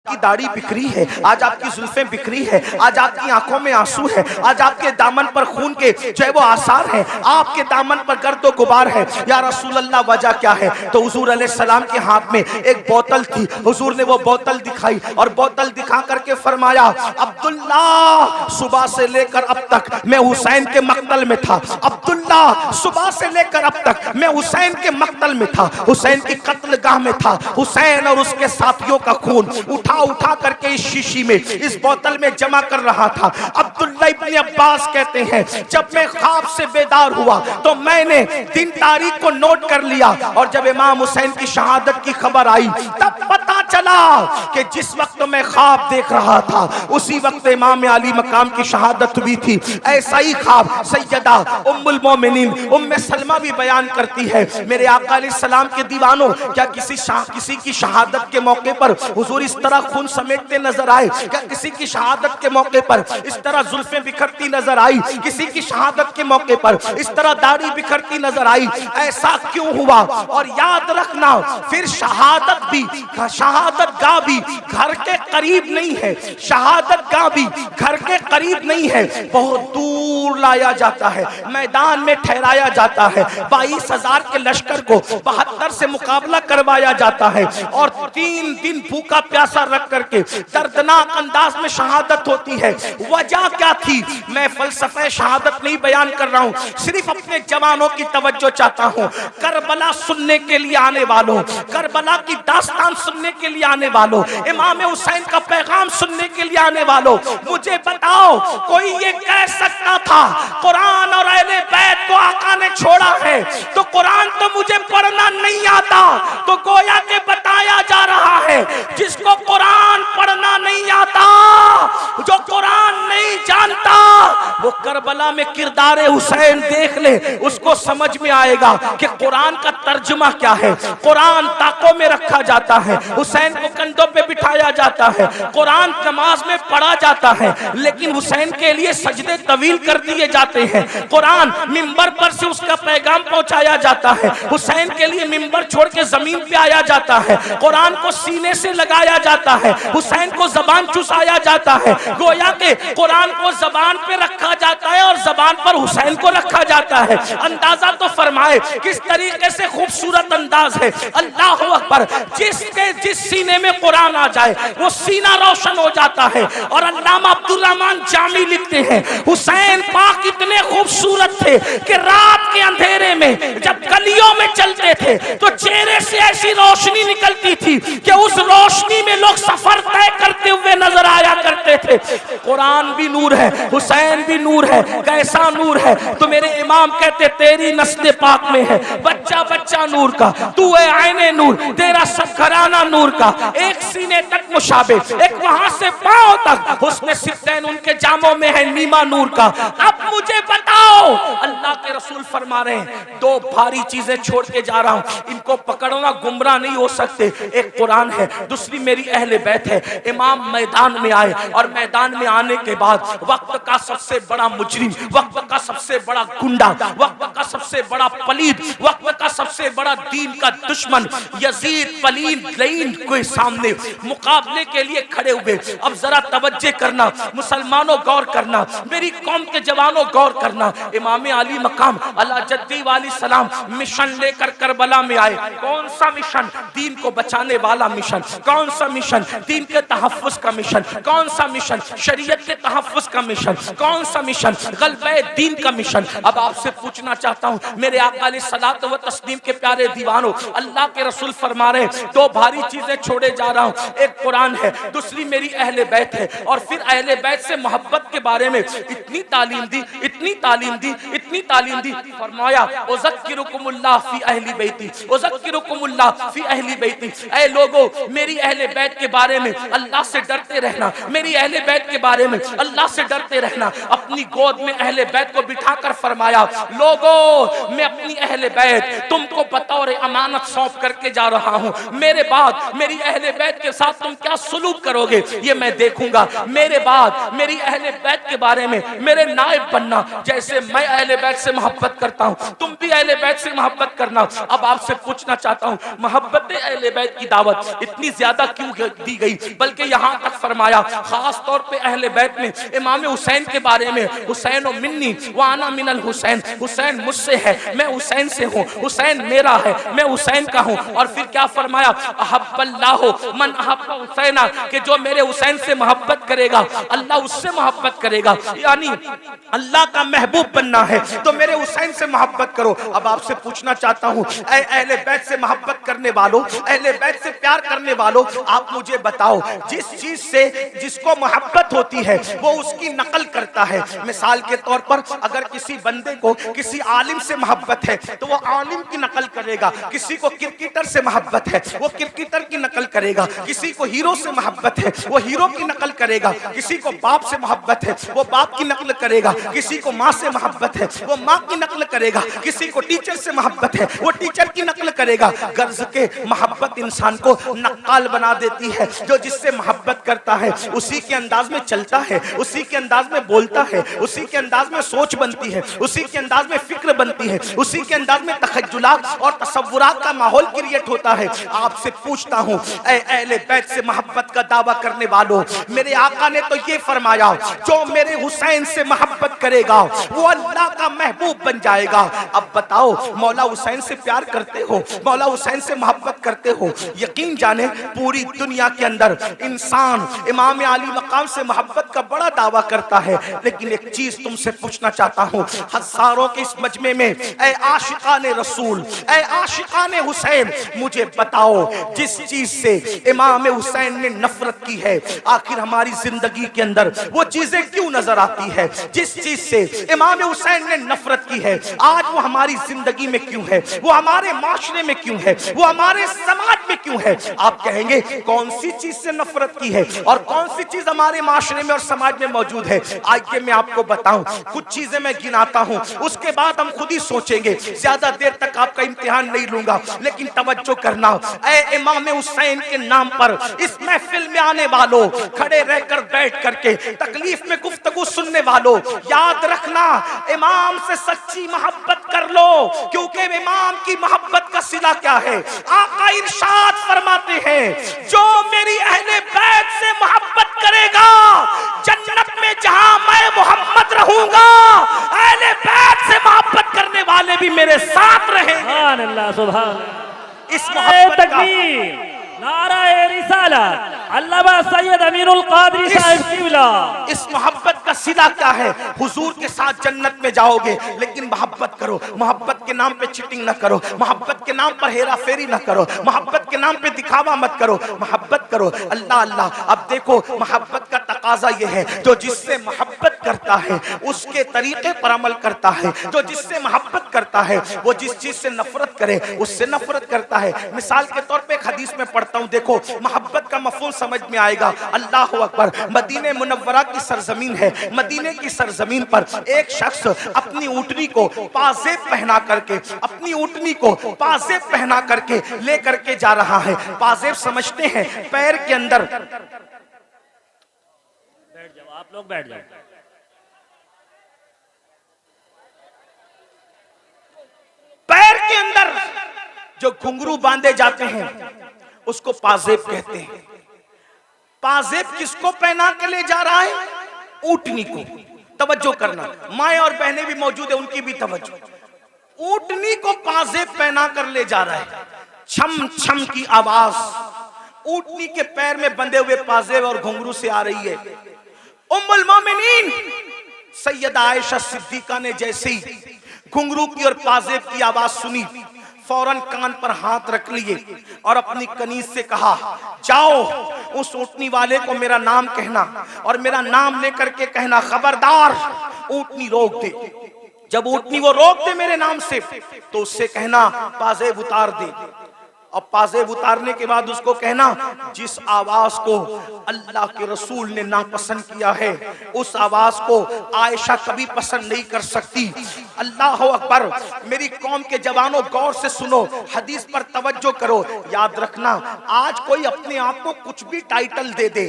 आपकी दाढ़ी बिखरी है, आज आपकी जुल्फें बिखरी है, आज आपकी आंखों में आंसू है, आज आपके दामन पर खून के जो है वो आसार हैं, आपके दामन पर गर्दो गुबार है, या रसूल अल्लाह वजह क्या है? तो हुजूर अलैहिस्सलाम के हाथ में एक बोतल थी, हुजूर ने वो बोतल दिखाई और बोतल दिखा करके फरमाया, अब्दुल्ला सुबह से लेकर अब तक मैं हुसैन के मक्तल में था, अब्दुल्ला सुबह से लेकर अब तक मैं हुसैन के मक्तल में था, हुसैन की कत्लगाह में था, हुसैन और उसके साथियों का खून उठा उठा करके इस शीशी में, इस बोतल में जमा कर रहा था। अब्दुल्ला इब्न अब्बास कहते हैं, जब मैं ख्वाब से बेदार हुआ तो मैंने दिन तारीख को नोट कर लिया, और जब इमाम हुसैन की शहादत की खबर आई तब पता चला कि जिस वक्त मैं ख्वाब देख रहा था उसी वक्त इमाम अली मकाम की शहादत हुई थी। ऐसा ही ख्वाब सैयदा उम्मुल मोमिनीन उम्मे सलमा भी बयान करती है। मेरे आका अलैहिस्सलाम के दीवानों, क्या किसी की शहादत के मौके पर हुजूर इस तरह खून समेटते नजर आए? क्या किसी की शहादत के मौके पर इस तरह जुल्फें बिखरती नजर आई? किसी की शहादत के मौके पर इस तरह दाढ़ी बिखरती नजर आई? ऐसा क्यों हुआ? और याद रखना, फिर शहादत गाह भी घर के करीब नहीं है, शहादत गाह भी घर के करीब नहीं है, बहुत दूर लाया जाता है, मैदान में ठहराया जाता है, 22,000 के लश्कर को 72 से मुकाबला करवाया जाता है, और 3 दिन भूखा प्यासा रख करके दर्दनाक अंदाज में शहादत होती है। वजह क्या थी? मैं फलसफे शहादत नहीं बयान कर रहा हूँ, सिर्फ अपने जवानों की तवज्जो चाहता हूँ। करबला सुनने के लिए आने वालों, करबला की दास्तान सुनने के लिए आने वालों, इमाम हुसैन का पैगाम सुनने के लिए आने वालों, मुझे बताओ, कोई ये कह सकता था कुरान और अहले बैत को आका ने छोड़ा है तो कुरान तो मुझे पढ़ना नहीं आता? तो गोया के बताया जा रहा है, जिसको कुरान पढ़ना नहीं आता, जो कुरान नहीं जानता, वो करबला में किरदार हुसैन देख ले, उसको समझ में आएगा कि कुरान का तर्जुमा क्या है। कुरान ताकों में रखा जाता है, हुसैन को कंधों पे बिठाया जाता है, कुरान नमाज में पढ़ा जाता है, लेकिन हुसैन के लिए सजदे तवील कर दिए जाते हैं। कुरान मिंबर पर से उसका पैगाम पहुंचाया जाता है, हुसैन के लिए मिंबर छोड़ के जमीन पे आया जाता है, कुरान को सीने से लगाया जाता है, हुसैन को जबान चुसाया जाता है, गोया के कुरान को जबान पे रखा जाता है और जबान पर हुसैन को रखा जाता है। अंदाजा तो फरमाए किस तरीके से खूबसूरत अंदाज है। अल्लाह अकबर, जिस सीने में कुरान आ जाए वो सीना रोशन हो जाता है। और अल्लामा अब्दुल रहमान जामी लिखते हैं, हुसैन पाक इतने खूबसूरत थे कि रात के अंधेरे में जब गलियों में चलते थे तो चेहरे से ऐसी रोशनी निकलती थी कि उस रोशनी में लोग सफर तय करते हुए नजर आया करते थे। कुरान भी नूर है, हुसैन भी नूर है, कैसा नूर है? तो मेरे इमाम कहते, तेरी नस्ल पाक में है बच्चा बच्चा नूर का, तू है आईने नूर, तेरा सब घराना नूर का, एक सीने तक मुशाबे, एक वहां से पांव तक हुस्न सिद्दैन उनके जामों में है नीमा नूर का। अब मुझे बताओ, अल्लाह के रसूल फरमा रहे हैं, 2 भारी चीजें छोड़ के जा रहा हूं, इनको पकड़ना, गुमराह नहीं हो सकते। एक कुरान है, दूसरी मेरी अहले बैत है। इमाम मैदान में आए और मैदान में आने के बाद वक्त का सबसे बड़ा मुजरिम, वक्त का सबसे बड़ा गुंडा, वक्त का सबसे बड़ा पलीद, वक्त का सबसे बड़ा दीन का दुश्मन यजीद पलीद लईन के सामने मुकाबले के लिए खड़े हुए। अब जरा तवज्जो करना, मुसलमानों गौर करना, मेरी कौम के जवानों गौर करना। इमाम अली मकाम अला जद्दी वाली सलाम मिशन लेकर करबला में आए। कौन सा मिशन? दीन को बचाने वाला मिशन। कौन सा मिशन? दीन के तहफ्फुज का मिशन। कौन सा मिशन? शरीयत के तहफ्फुज का मिशन। कौन सा मिशन? गलबे दीन का मिशन। अब आपसे पूछना चाहता हूं, मेरे आका अलैहिस्सलातु व तस्लीम के प्यारे दीवानों, अल्लाह के रसूल फरमा रहे, 2 भारी चीजें छोड़े जा रहा हूं, एक कुरान है, दूसरी मेरी अहले बैत है। और फिर अहले बैत से मोहब्बत के बारे में इतनी तालीम दी, इतनी तालीम दी, इतनी तालीम दी, फरमाया उज़क्किरुकुमुल्लाह फी अहली बैती, उज़क्किरुकुमुल्लाह फी अहली बैती। ऐ लोगों, मेरी अहले बैत के बारे में अल्लाह से डरते रहना, मेरी अहले बैत के बारे में अल्लाह से डरते रहना। अपनी गोद में अहले बैत को बिठाकर फरमाया, लोगों, मैं अपनी अहले बैत तुमको बतौर अमानत सौंप करके जा रहा हूं, मेरे बाद मेरी अहले बैत के साथ तुम क्या सुलूक करोगे ये मैं देखूंगा। मेरे बाद मेरी अहले बैत के बारे में मेरे नायब बनना, जैसे मैं अहले बैत से मोहब्बत करता हूँ, तुम भी अहले बैत से मोहब्बत करना। अब आपसे पूछना चाहता हूँ, मोहब्बत अहले बैत की दावत इतनी ज्यादा क्यों दी गई? बल्कि यहाँ तक फरमाया खास तौर पे अहले बैत में इमाम हुसैन के बारे में, हुसैन व मिन्नी व आना मिनल हुसैन, हुसैन मुझसे है, मैं हुसैन से हूँ, हुसैन मेरा है, मैं हुसैन का हूँ। और फिर क्या फरमाया, अहब्बल्लाहु मन अहब्बा हुसैना, कि जो मेरे हुसैन से मोहब्बत करेगा अल्लाह उससे मोहब्बत करेगा। यानी अल्लाह का महबूब बनना है तो मेरे हुसैन से मोहब्बत करो। अब आपसे पूछना चाहता हूँ, अहले बैत से मोहब्बत करने वालों, अहले बैत से प्यार करने वालों, आप मुझे बताओ, जिस चीज से जिसको मोहब्बत होती है वो उसकी नकल करता है। मिसाल के तौर पर अगर किसी बंदे को किसी आलिम से मोहब्बत है तो वो आलिम की नकल करेगा, किसी को क्रिकेटर से मोहब्बत है वो क्रिकेटर की नकल करेगा, किसी को हीरो से मोहब्बत है वो हीरो की नकल करेगा, किसी को बाप से मोहब्बत है वो बाप की नकल करेगा, किसी को माँ से मोहब्बत है वो माँ की नकल करेगा, किसी को टीचर से मोहब्बत है वो टीचर की नकल करेगा। गर्ज के मोहब्बत इंसान को नक्काल बना देती है। जो जिससे मोहब्बत करता है उसी के अंदाज में चलता है, उसी के अंदाज में बोलता है, उसी के अंदाज में सोच बनती है, उसी के अंदाज में फिक्र बनती है, उसी के अंदाज में तखज्जुलात और तसव्वुरात का माहौल क्रिएट होता है। आपसे पूछता हूँ, अहले बैत से मोहब्बत का दावा करने वालों, मेरे आका ने तो ये फरमाया, जो मेरे हुसैन से मोहब्बत करेगा वो अल्लाह का महबूब बन जाएगा। अब बताओ, मौला हुसैन से प्यार करते हो, मौला हुसैन से मोहब्बत करते हो? यकीन जाने पूरी दुनिया के अंदर इंसान इमाम अली मकाम से मोहब्बत का बड़ा दावा करता है, लेकिन एक चीज तुमसे पूछना चाहता हूँ, हजारों के इस मजमे में ऐ आशिकाने रसूल, ऐ आशिकाने हुसैन, मुझे बताओ जिस चीज से इमाम हुसैन ने नफरत की है, आखिर हमारी जिंदगी के अंदर वो चीजें क्यों नजर आती है? जिस चीज से इमाम हुसैन ने नफरत की है आज वो हमारी जिंदगी में क्यों है, वो हमारे माशरे में क्यों है, वो हमारे समाज में क्यों है? आप कहेंगे कौन सी चीज से नफरत की है और कौन सी चीज हमारे माशरे में और समाज में मौजूद है? आइए मैं आपको बताऊं, कुछ चीजें मैं गिनाता हूं, उसके बाद हम खुद ही सोचेंगे। ज्यादा देर तक आपका इम्तिहान नहीं लूंगा, लेकिन तवज्जो करना, ऐ इमाम हुसैन के नाम पर इस महफिल में आने वालों, खड़े रहकर बैठ करके तकलीफ में गुफ्तगू सुनने वालों, याद रखना इमाम से सच्ची मोहब्बत कर लो, क्योंकि इमाम की मोहब्बत का सिला क्या है? आका इरशाद फरमाते हैं, जो मेरी अहले बैत से मोहब्बत करेगा जन्नत में जहां मैं मोहम्मद रहूंगा, अहले बैत से मोहब्बत करने वाले भी मेरे साथ रहेंगे। सुभान अल्लाह, सुभान। इस मोहब्बत का नाराए रिसालत, अल्लामा सैयद अमीरुल कादरी साहब क़िबला, इस मोहब्बत का सिला क्या है? हुजूर के साथ जन्नत में जाओगे, लेकिन मोहब्बत करो, मोहब्बत के नाम पे चीटिंग ना करो, मोहब्बत के नाम पर हेरा फेरी ना करो, मोहब्बत के नाम पे दिखावा मत करो, मोहब्बत करो अल्लाह अल्लाह। अब देखो, मोहब्बत का तकाजा ये है, जो जिससे मोहब्बत करता है उसके तरीके पर अमल करता है, जो जिससे मोहब्बत करता है वो जिस चीज से नफरत करे उससे नफरत करता है। मिसाल के तौर पे एक हदीस में पढ़ता हूं, देखो मोहब्बत का मफहूम समझ में आएगा। अल्लाह अकबर, मदीने मुनव्वरा की सरजमीन है, मदीने की सरजमीन पर एक शख्स अपनी ऊँटनी को पाजेब पहना करके, अपनी ऊँटनी को पाजेब पहना करके ले करके जा रहा है। पाजेब समझते हैं पैर के अंदर, बैठ जाओ आप लोग, बैठ जाओ। पैर के अंदर जो घुंघरू बांधे जाते हैं उसको पाजेब कहते हैं। पाजेब किसको पहना के ले जा रहा है? ऊँटनी को। तवज्जो करना, माए और बहनें भी मौजूद है, उनकी भी तवज्जो। ऊँटनी को पाजेब पहना कर ले जा रहा है, छम छम की आवाज ऊँटनी के पैर में बंधे हुए पाजेब और घुंघरू से आ रही है। उम्मुल मोमिनीन सैयदा आयशा सिद्दीका ने जैसे ही घुंघरू की और पाजेब की आवाज सुनी, फौरन कान पर हाथ रख लिए और अपनी कनीज से कहा, जाओ उस ऊँटनी वाले को मेरा नाम कहना और मेरा नाम लेकर के कहना, खबरदार ऊँटनी रोक दे। जब ऊँटनी वो रोक दे मेरे नाम से तो उससे कहना पाजेब उतार दे। और पाजेब उतारने के बाद उसको कहना, जिस आवाज को अल्लाह के रसूल ने नापसंद किया है उस आवाज को आयशा कभी पसंद नहीं कर सकती। अल्लाह अकबर। मेरी कौम के जवानों, गौर से सुनो, हदीस पर तवज्जो करो। याद रखना, आज कोई अपने आप को कुछ भी टाइटल दे दे,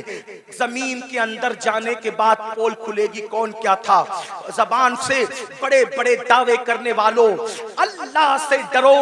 जमीन के अंदर जाने के बाद पोल खुलेगी कौन क्या था। जबान से बड़े बड़े दावे करने वालों, अल्लाह से डरो।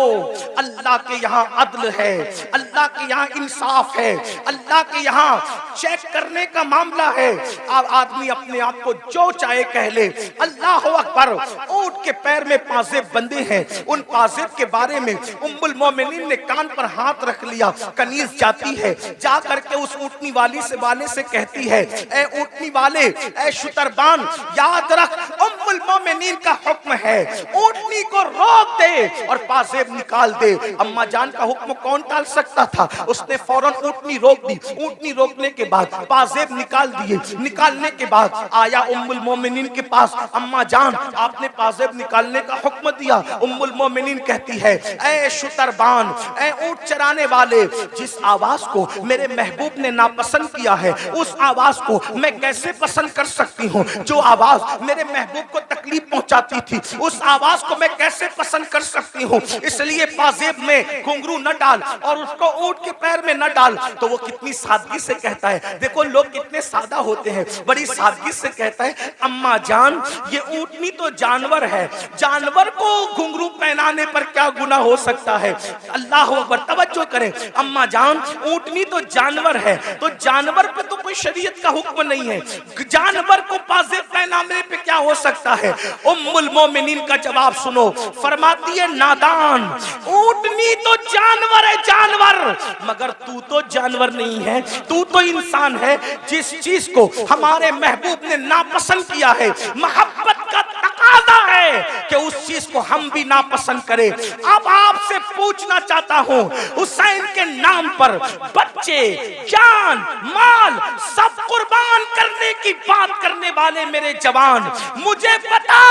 अल्लाह के यहाँ अदल है, अल्लाह के यहाँ इंसाफ है, अल्लाह के यहाँ चेक करने का मामला है। अब आदमी अपने आप को जो चाहे कह ले। अल्लाह अकबर। ऊंट के पैर में पाजेब बंधे हैं, उन पाजेब के बारे में उम्मुल मोमिनीन ने कान पर हाथ रख लिया। कनीज जाती है, जा करके उस ऊँटनी वाली से वाले से कहती है, ए ऊँटनी वाले, ए शुतरबान, याद रख उम्मुल मोमिनीन का हुक्म है, ऊँटनी को रोक दे और पाजेब निकाल दे। अम्मा जान का हुक्म कौन टाल सकता था? उसने फौरन ऊँटनी रोक दी। ऊँटनी रोकने के बाद पाजेब निकाल दिए। निकालने के बाद आया उम्मुल मोमिनीन के पास, अम्मा जान आपने पाजेब निकालने का हुक्म दिया। उम्मुल मोमिनीन कहती है, ए शुतरबान, ए ऊँट चराने वाले, जिस आवाज को मेरे महबूब ने नापसंद किया है उस आवाज को मैं कैसे पसंद कर सकती हूँ? जो आवाज मेरे महबूब को तकलीफ पहुंचाती थी उस आवाज को मैं कैसे पसंद कर सकती हूँ? इसलिए पाजेब में घुंघरू न डाल और उसको ऊँट के पैर में न डाल। तो वो कितनी सादगी से कहता है, देखो लोग कितने सादा होते हैं, बड़ी सादगी से कहता है, अम्मा जान ये ऊँटनी तो जानवर है, जानवर को घुंघरू पहनाने पर क्या गुनाह हो सकता है? अल्लाह अकबर। तवज्जो करें, अम्मा जान ऊँटनी तो जानवर है, तो जानवर पे तो कोई शरीयत का हुक्म नहीं है, जानवर को पाजेब पहनाने पे क्या हो सकता है? उम्मुल मोमिनीन का जवाब सुनो, फरमाती है, नादान, ऊँटनी तो जानवर है, जानवर, मगर तू तो जानवर नहीं है, तू तो इंसान है। जिस चीज को हमारे महबूब ने नापसंद किया है, मोहब्बत का तकाजा है कि उस चीज को हम भी नापसंद करें। अब आपसे पूछना चाहता हूं, हुसैन के नाम पर बच्चे, जान, माल सब कुर्बान करने की बात करने वाले मेरे जवान, मुझे बता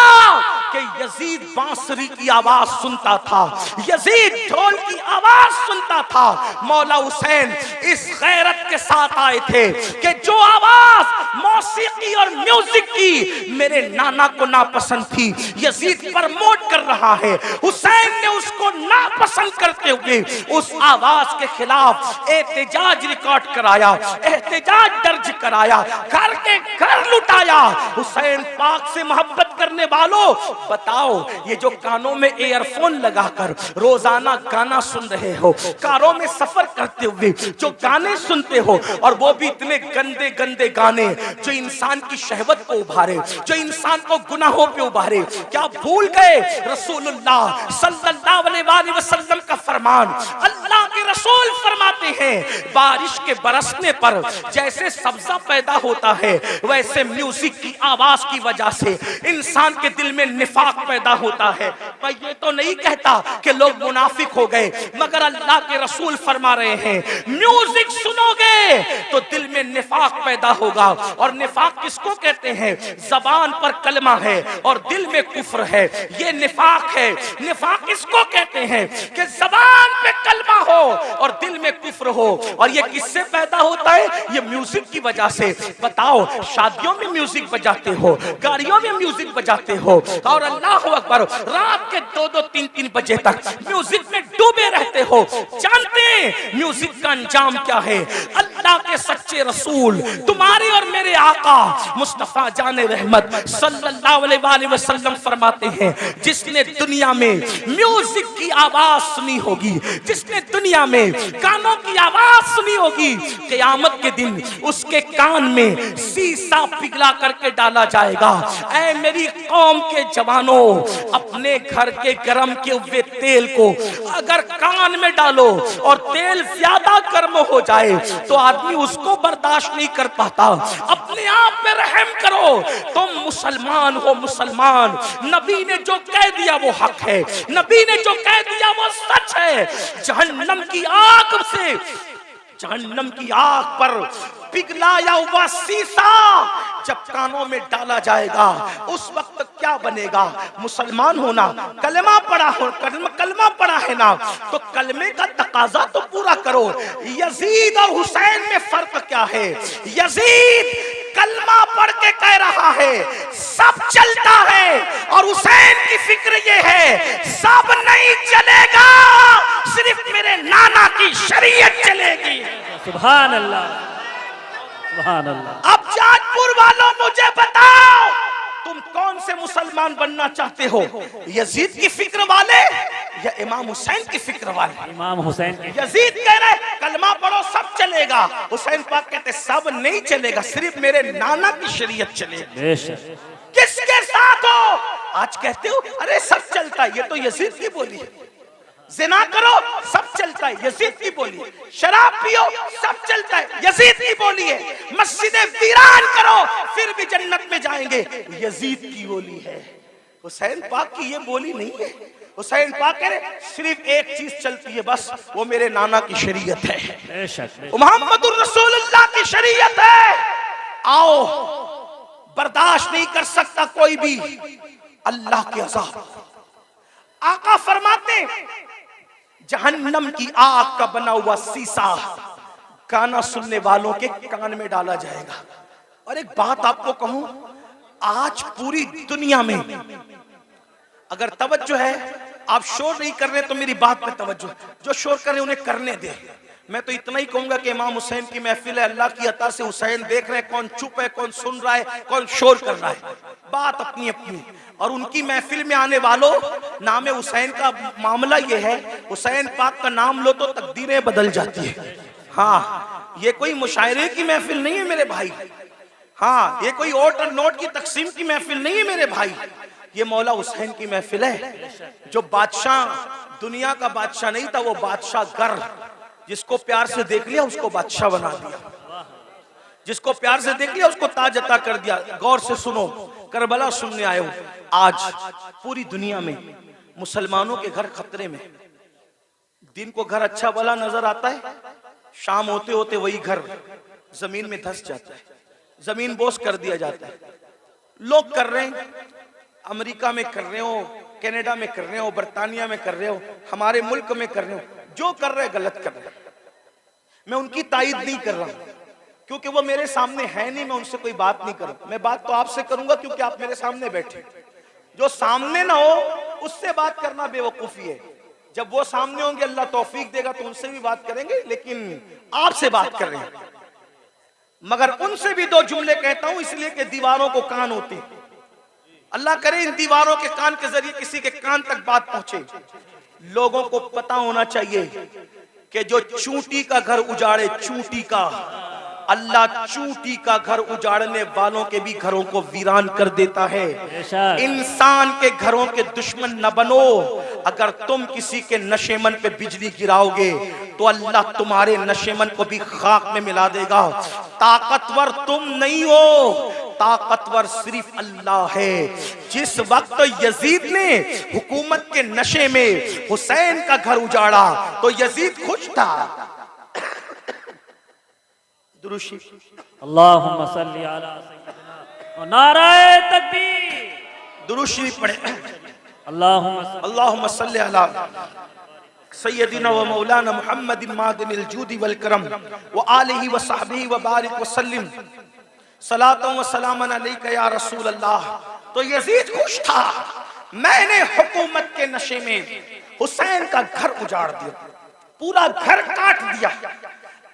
कि यजीद बांसुरी की आवाज सुनता था, यजीद ढोल की आवाज सुनता था। मौला हुसैन इस गैरत के साथ आए थे कि जो आवाज मौसीकी और म्यूजिक की मेरे नाना को नापसंद थी, यजीद प्रमोट कर रहा है। हुसैन ने उसको नापसंद करते हुए उस आवाज के खिलाफ एहतजाज रिकॉर्ड कराया, एहतजाज दर्ज कराया, घर के घर लुटाया। हुसैन पाक से मोहब्बत करने वालों, बताओ ये जो कानों में एयरफोन लगाकर रोजाना गाना सुन रहे हो, कारों में सफर करते हुए जो गाने सुनते हो, और वो भी इतने गंदे गंदे गाने जो इंसान की शहवत को उभारे, जो इंसान को गुनाहों पे उभारे, क्या भूल गए रसूलुल्लाह सल्लल्लाहु अलैहि वसल्लम का फरमान? अल्लाह के रसूल फरमाते हैं, बारिश के बरसने पर जैसे सब्जा पैदा होता है, वैसे म्यूजिक की आवाज की वजह से इंसान के दिल में निफाक पैदा होता है। मैं ये तो नहीं कहता कि लोग मुनाफिक हो गए, मगर अल्लाह के रसूल फरमा रहे हैं, म्यूजिक सुनोगे तो दिल में निफाक पैदा होगा। और निफाक किसको कहते हैं? जबान पर कलमा है और दिल में कुफ्र है, ये निफाक है। निफाक इसको कहते हैं कि जबान पे कलमा हो और दिल में कुफ्र हो। और ये किससे पैदा होता है? ये म्यूजिक की वजह से। बताओ, शादियों में म्यूजिक बजाते हो, गाड़ियों में म्यूजिक बजाते हो, और अल्लाह अकबर रात के 2-2, 3-3 बजे तक म्यूजिक में डूबे रहते हो। जानते हैं म्यूजिक का अंजाम क्या है? अल्लाह के सच्चे रसूल, तुम्हारे और मेरे आका मुस्तफा जाने रहमत सल्लल्लाहु अलैहि वसल्लम फरमाते हैं, जिसने दुनिया में म्यूजिक की आवाज सुनी होगी, जिसने दुनिया में गानों की आवाज सुनी होगी, क़यामत के दिन उसके कान में शीशा पिघला करके डाला जाएगा। ऐ मेरी कौम के जवानों, अपने घर के गरम किए हुए तेल को अगर कान में डालो और तेल ज्यादा गर्म हो जाए तो आदमी उसको बर्दाश्त नहीं कर पाता। अपने आप पे रहम करो, तुम मुसलमान हो, मुसलमान। नबी ने जो कह दिया वो हक है, नबी ने जो कह दिया वो सच है। जहन्नम की आग से जहन्नम की आग पर पिघलाया हुआ शीशा जब कानों में डाला जाएगा, उस वक्त क्या बनेगा? मुसलमान होना, कलमा पढ़ा हो, कलमा पढ़ा है ना, तो कलमे का तकाजा तो पूरा करो। यजीद और हुसैन में फर्क क्या है? यजीद कलमा पढ़ के कह रहा है सब चलता है, और हुसैन की फिक्र ये है सब नहीं चलेगा, सिर्फ मेरे नाना की शरीयत चलेगी। सुभान अल्लाह, सुभान अल्लाह। अब जाजपुर वालों मुझे बताओ, तुम कौन से मुसलमान बनना चाहते हो? यजीद की फिक्र वाले या इमाम हुसैन की फिक्र वाले? इमाम हुसैन की। यजीद कह रहे कलमा पढ़ो सब चलेगा, हुसैन पाक कहते सब नहीं चलेगा, सिर्फ मेरे नाना की शरीयत चलेगी। बेशक। किसके साथ हो? आज कहते हो अरे सब चलता है, ये तो यजीद की बोली है। जिना करो सब चलता है, यजीद की बोली है। शराब पियो सब चलता है, यजीद की बोली है। मस्जिदें वीरान करो फिर भी जन्नत में जाएंगे, यजीद की बोली है। हुसैन पाक की ये बोली नहीं है। हुसैन पाक कह रहे सिर्फ एक चीज चलती है बस, वो मेरे नाना की शरीयत है, बेशक। मोहम्मदुर रसूलुल्लाह की शरीयत है। आओ, बर्दाश्त नहीं कर सकता कोई भी अल्लाह के अज़ाब। आका फरमाते जहन्नम की आग का बना हुआ शीशा गाना सुनने वालों के कान में डाला जाएगा। और एक बात आपको कहूं, आज पूरी दुनिया में अगर तवज्जो है, आप शोर नहीं कर रहे तो मेरी बात पे तवज्जो, जो शोर कर रहे उन्हें करने दे। मैं तो इतना ही कहूंगा कि इमाम हुसैन की महफिल है, अल्लाह की अता से हुसैन देख रहे हैं, कौन चुप है, कौन सुन रहा है, कौन शोर कर रहा है, बात अपनी अपनी। और उनकी महफिल में आने वालों, नाम हुसैन का मामला ये है, हुसैन पाक का नाम लो तो तकदीरें बदल जाती है। हाँ, ये कोई मुशायरे की महफिल नहीं है मेरे भाई। हाँ, ये कोई ओट और नोट की तकसीम की महफिल नहीं है मेरे भाई। ये मौला हुसैन की महफिल है। जो बादशाह, दुनिया का बादशाह नहीं था, वो बादशाह गर, जिसको प्यार से देख लिया उसको बादशाह बना दिया, जिसको प्यार से देख लिया उसको ताज अता कर दिया। गौर से सुनो, करबला सुनने आए हो। आज पूरी दुनिया में मुसलमानों के घर खतरे में। दिन को घर अच्छा भला नजर आता है, शाम होते होते वही घर जमीन में धंस जाता है, जमीन बोस कर दिया जाता है। लोग कर रहे हैं, अमेरिका में कर रहे हो, कनाडा में कर रहे हो, बर्तानिया में कर रहे हो, हमारे मुल्क में कर रहे हो, जो कर रहे गलत कर रहे। मैं उनकी तायीद नहीं कर रहा क्योंकि वो मेरे सामने है नहीं, मैं उनसे कोई बात नहीं करूं। मैं बात तो आपसे करूंगा क्योंकि आप मेरे सामने बैठे। जो सामने ना हो उससे बात करना बेवकूफी है। जब वो सामने होंगे अल्लाह तौफीक देगा तो उनसे भी बात करेंगे, लेकिन आपसे बात कर रहे हैं। मगर उनसे भी दो जुमले कहता हूं इसलिए कि दीवारों को कान होते हैं। अल्लाह करे इन दीवारों के कान के जरिए किसी के कान तक बात पहुंचे। लोगों को पता होना चाहिए कि जो चूंटी का घर उजाड़े, चूंटी का, अल्लाह चूंटी का घर उजाड़ने वालों के भी घरों को वीरान कर देता है। इंसान के घरों के दुश्मन न बनो। अगर तुम किसी के नशेमन पे बिजली गिराओगे तो अल्लाह तुम्हारे नशेमन को भी खाक में मिला देगा। ताकतवर तुम नहीं हो, ताकतवर सिर्फ अल्लाह है। जिस वक्त यजीद ने हुकूमत के नशे में हुसैन का घर उजाड़ा तो यजीद खुश था। अल्लाहुम्मा सल्ली अला सय्यिदिना व नाराए तकबीर। दुरूद शरीफ पढ़े। अल्लाहुम्मा सल्ली अला सय्यिदिना व मौलाना मुहम्मदिन मादिनिल जूदी वल करम व आलिहि व सहबिहि व बारिक व सल्लिम सलातो व सलामन अलैका या रसूल अल्लाह। तो यजीद खुश था, मैंने हुकूमत के नशे में हुसैन का घर उजाड़ दिया, पूरा घर काट दिया।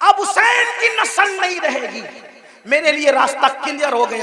अब हुसैन की नस्ल नहीं रहेगी, मेरे लिए रास्ता क्लियर हो गया।